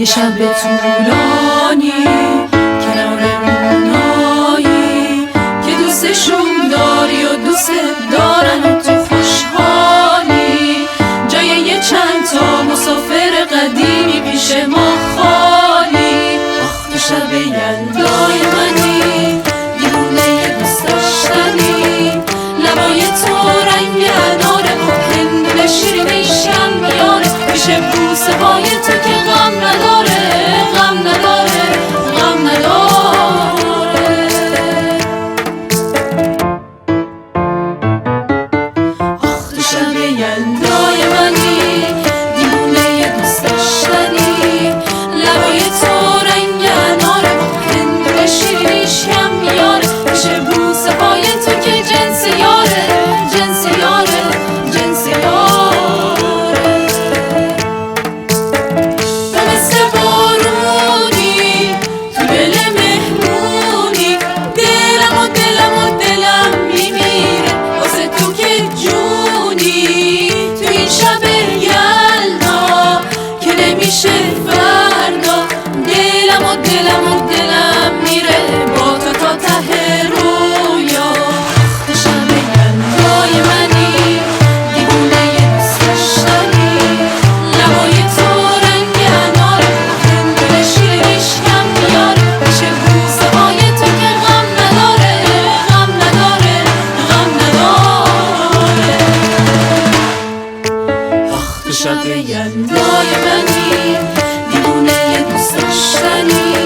شب طولانی کنار اونایی که دوستشون داری و دوست دارن و تو خوشحالی، جای یه چند تا مسافر قدیمی پیش ما خالی. آخ تو شب یلدای منی، دیوونه یه دوست داشتنی، لبای تو رنگ اناره و هندونه شیرینیشم میاره، میشه بوسه های تو که غم نداره، غم نداره، غم نداره. آخ تو شب یلدای منی، دیوونه یه دوست داشتنی، لبای تو رنگ اناره و هندونه شیرینیشم میاره، میشه بوسه های تو که جنس یاره، جنس یاره، جنس یاره. تو مثل بارونی تو دل مهمونی، دلم و دلم و دلم میمیره واسه تو که جونی. تو این شب یلدا که نمیشه فردا، دلم و دلم و دلم میره با تو تا ته رویا. تو شب یلدای منی، دیوونه یه دوست داشتنی، لبای تو رنگ اناره و هندونه شیرینیشم میاره، میشه بوسه های تو که غم نداره، غم نداره، غم نداره. آخ تو شب یلدای منی، دیوونه یه دوست داشتنی،